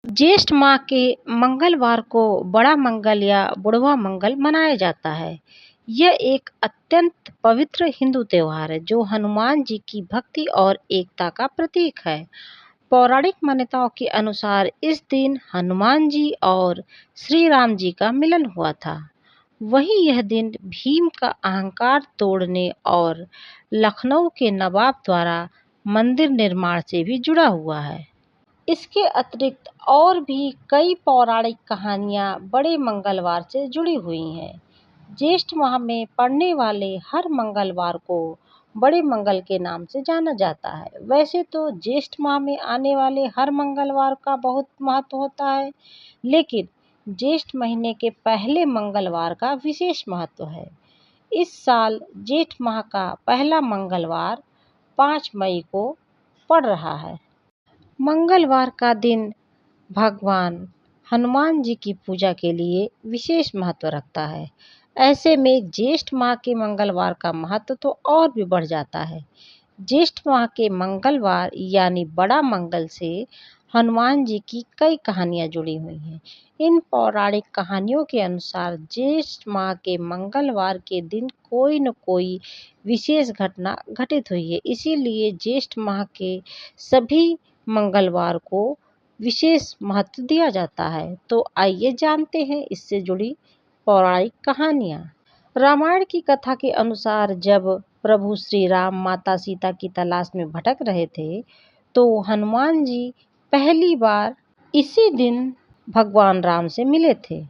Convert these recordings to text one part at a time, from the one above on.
ज्येष्ठ माह के मंगलवार को बड़ा मंगल या बुढ़वा मंगल मनाया जाता है। यह एक अत्यंत पवित्र हिंदू त्योहार है जो हनुमान जी की भक्ति और एकता का प्रतीक है। पौराणिक मान्यताओं के अनुसार इस दिन हनुमान जी और श्री राम जी का मिलन हुआ था। वहीं यह दिन भीम का अहंकार तोड़ने और लखनऊ के नवाब द्वारा मंदिर निर्माण से भी जुड़ा हुआ है। इसके अतिरिक्त और भी कई पौराणिक कहानियां बड़े मंगलवार से जुड़ी हुई हैं। ज्येष्ठ माह में पड़ने वाले हर मंगलवार को बड़े मंगल के नाम से जाना जाता है। वैसे तो ज्येष्ठ माह में आने वाले हर मंगलवार का बहुत महत्व होता है, लेकिन ज्येष्ठ महीने के पहले मंगलवार का विशेष महत्व है। इस साल जेठ माह का पहला मंगलवार 5 मई को पड़ रहा है। मंगलवार का दिन भगवान हनुमान जी की पूजा के लिए विशेष महत्व रखता है। ऐसे में ज्येष्ठ माह के मंगलवार का महत्व तो और भी बढ़ जाता है। ज्येष्ठ माह के मंगलवार यानी बड़ा मंगल से हनुमान जी की कई कहानियां जुड़ी हुई हैं। इन पौराणिक कहानियों के अनुसार ज्येष्ठ माह के मंगलवार के दिन कोई न कोई विशेष घटना घटित हुई है। इसीलिए ज्येष्ठ माह के सभी मंगलवार को विशेष महत्व दिया जाता है। तो आइए जानते हैं इससे जुड़ी पौराणिक कहानियां। रामायण की कथा के अनुसार जब प्रभु श्री राम माता सीता की तलाश में भटक रहे थे, तो हनुमान जी पहली बार इसी दिन भगवान राम से मिले थे।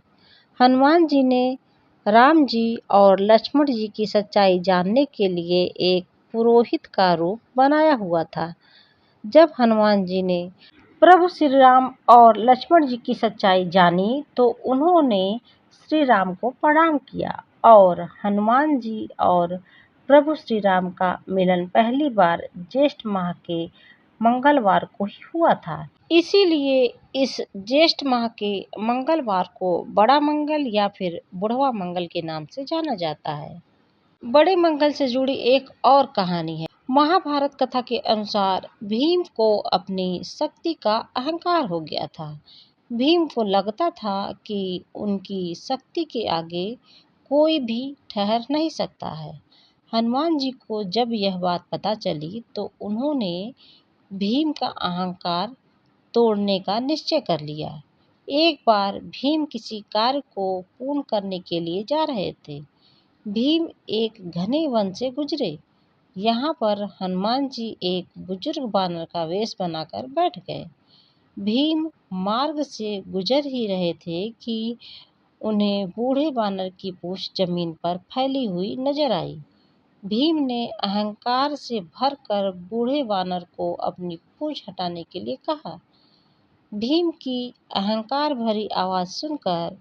हनुमान जी ने राम जी और लक्ष्मण जी की सच्चाई जानने के लिए एक पुरोहित का रूप बनाया हुआ था। जब हनुमान जी ने प्रभु श्री राम और लक्ष्मण जी की सच्चाई जानी, तो उन्होंने श्री राम को प्रणाम किया और हनुमान जी और प्रभु श्री राम का मिलन पहली बार ज्येष्ठ माह के मंगलवार को ही हुआ था। इसीलिए इस ज्येष्ठ माह के मंगलवार को बड़ा मंगल या फिर बुढ़वा मंगल के नाम से जाना जाता है। बड़े मंगल से जुड़ी एक और कहानी है। महाभारत कथा के अनुसार भीम को अपनी शक्ति का अहंकार हो गया था। भीम को लगता था कि उनकी शक्ति के आगे कोई भी ठहर नहीं सकता है। हनुमान जी को जब यह बात पता चली, तो उन्होंने भीम का अहंकार तोड़ने का निश्चय कर लिया। एक बार भीम किसी कार्य को पूर्ण करने के लिए जा रहे थे। भीम एक घने वन से गुजरे। यहाँ पर हनुमान जी एक बुजुर्ग बानर का वेश बनाकर बैठ गए। भीम मार्ग से गुजर ही रहे थे कि उन्हें बूढ़े बानर की पूंछ जमीन पर फैली हुई नजर आई। भीम ने अहंकार से भरकर बूढ़े बानर को अपनी पूंछ हटाने के लिए कहा। भीम की अहंकार भरी आवाज सुनकर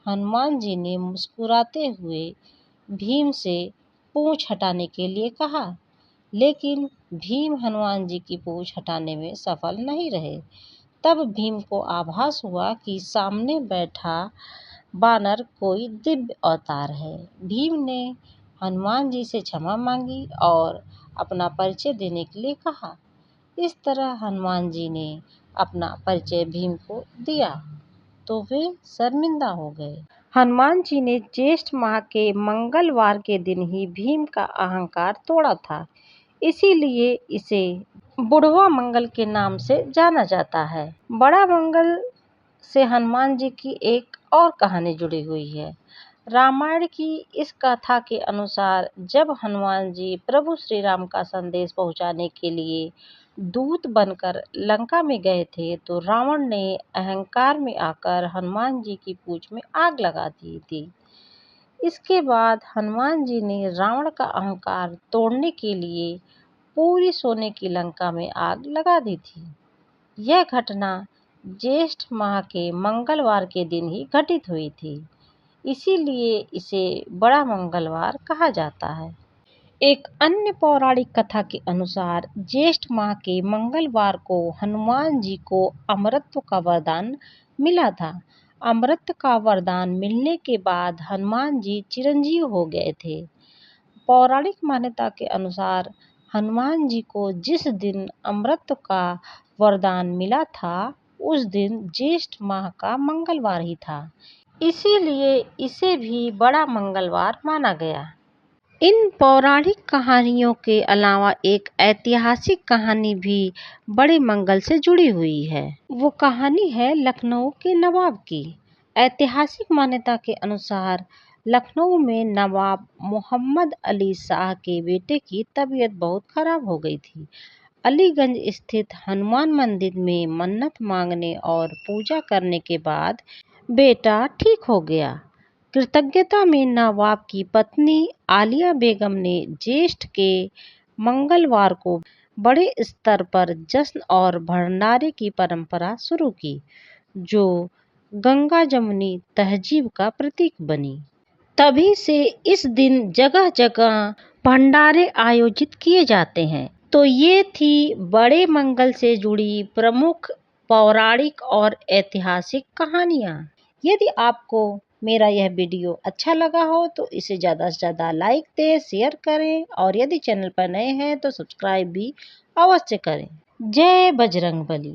हनुमान जी ने मुस्कुराते हुए भीम से पूंछ हटाने के लिए कहा, लेकिन भीम हनुमान जी की पूंछ हटाने में सफल नहीं रहे। तब भीम को आभास हुआ कि सामने बैठा बानर कोई दिव्य अवतार है। भीम ने हनुमान जी से क्षमा मांगी और अपना परिचय देने के लिए कहा। इस तरह हनुमान जी ने अपना परिचय भीम को दिया, तो वे शर्मिंदा हो गए। हनुमान जी ने ज्येष्ठ माह के मंगलवार के दिन ही भीम का अहंकार तोड़ा था। इसीलिए इसे बुढ़वा मंगल के नाम से जाना जाता है। बड़ा मंगल से हनुमान जी की एक और कहानी जुड़ी हुई है। रामायण की इस कथा के अनुसार जब हनुमान जी प्रभु श्री राम का संदेश पहुंचाने के लिए दूत बनकर लंका में गए थे, तो रावण ने अहंकार में आकर हनुमान जी की पूंछ में आग लगा दी थी। इसके बाद हनुमान जी ने रावण का अहंकार तोड़ने के लिए पूरी सोने की लंका में आग लगा दी थी। यह घटना ज्येष्ठ माह के मंगलवार के दिन ही घटित हुई थी। इसीलिए इसे बड़ा मंगलवार कहा जाता है। एक अन्य पौराणिक कथा के अनुसार ज्येष्ठ माह के मंगलवार को हनुमान जी को अमरत्व का वरदान मिला था। अमृत का वरदान मिलने के बाद हनुमान जी चिरंजीव हो गए थे। पौराणिक मान्यता के अनुसार हनुमान जी को जिस दिन अमृत का वरदान मिला था, उस दिन ज्येष्ठ माह का मंगलवार ही था, इसीलिए इसे भी बड़ा मंगलवार माना गया। इन पौराणिक कहानियों के अलावा एक ऐतिहासिक कहानी भी बड़े मंगल से जुड़ी हुई है। वो कहानी है लखनऊ के नवाब की। ऐतिहासिक मान्यता के अनुसार लखनऊ में नवाब मोहम्मद अली शाह के बेटे की तबीयत बहुत खराब हो गई थी। अलीगंज स्थित हनुमान मंदिर में मन्नत मांगने और पूजा करने के बाद बेटा ठीक हो गया। कृतज्ञता में नवाब की पत्नी आलिया बेगम ने ज्येष्ठ के मंगलवार को बड़े स्तर पर जश्न और भंडारे की परंपरा शुरू की, जो गंगा जमुनी तहजीब का प्रतीक बनी। तभी से इस दिन जगह जगह भंडारे आयोजित किए जाते हैं। तो ये थी बड़े मंगल से जुड़ी प्रमुख पौराणिक और ऐतिहासिक कहानियाँ। यदि आपको मेरा यह वीडियो अच्छा लगा हो तो इसे ज़्यादा से ज़्यादा लाइक दें, शेयर करें और यदि चैनल पर नए हैं तो सब्सक्राइब भी अवश्य करें। जय बजरंगबली।